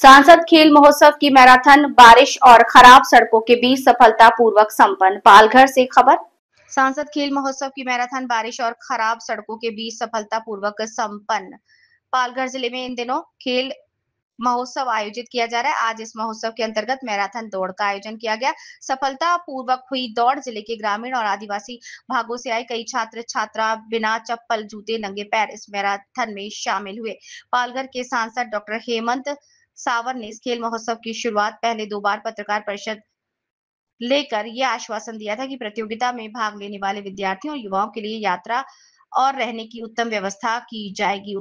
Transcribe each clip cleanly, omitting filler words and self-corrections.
सांसद खेल महोत्सव की मैराथन बारिश और खराब सड़कों के बीच सफलतापूर्वक संपन्न। पालघर से खबर। सांसद खेल महोत्सव की मैराथन बारिश और खराब सड़कों के बीच सफलतापूर्वक संपन्न। पालघर जिले में इन दिनों खेल महोत्सव आयोजित किया जा रहा है। आज इस महोत्सव के अंतर्गत मैराथन दौड़ का आयोजन किया गया। सफलतापूर्वक हुई दौड़ जिले के ग्रामीण और आदिवासी भागों से आए कई छात्र छात्रा बिना चप्पल जूते नंगे पैर इस मैराथन में शामिल हुए। पालघर के सांसद डॉक्टर हेमंत सावर ने इस खेल महोत्सव की शुरुआत पहले 2 बार पत्रकार परिषद लेकर यह आश्वासन दिया था कि प्रतियोगिता में भाग लेने वाले विद्यार्थियों और युवाओं के लिए यात्रा और रहने की उत्तम व्यवस्था की जाएगी।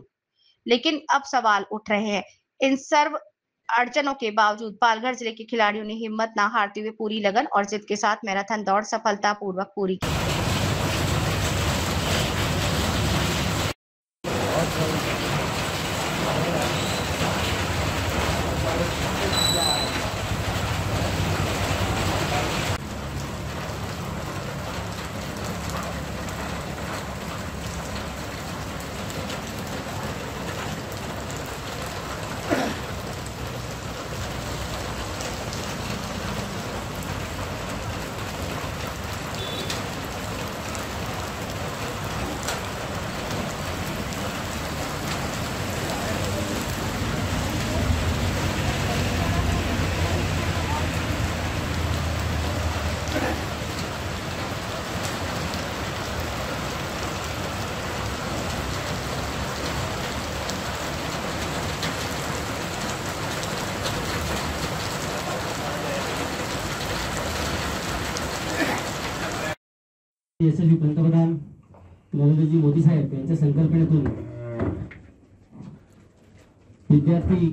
लेकिन अब सवाल उठ रहे हैं। इन सर्व अड़चनों के बावजूद पालघर जिले के खिलाड़ियों ने हिम्मत ना हारते हुए पूरी लगन और जिद के साथ मैराथन दौड़ सफलतापूर्वक पूरी की। यशस्वी पंतप्रधान नरेंद्रजी मोदी साहेब यांच्या संकल्पनेतून विद्यार्थी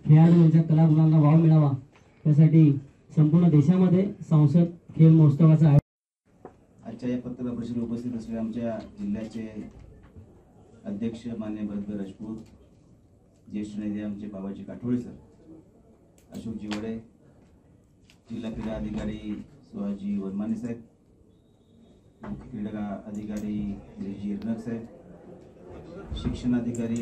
खेळाडू यांच्या कला गुणांना वाव मिळावा त्यासाठी संपूर्ण देशामध्ये संसद खेल महोत्सवाचा आजच्या या पत्रकार परिषदेला उपस्थित असलेल्या आमच्या जिल्ह्याचे अध्यक्ष माननीय भरत राजपूत, ज्येष्ठ नेते आमचे बाबाजी काठोळे सर, अशोकजी वडे, जिल्हा क्रीडा अधिकारी सुहाजी वर्माने साहेब, मुख्य क्रीडा अधिकारी गिरीश साहेब, शिक्षण अधिकारी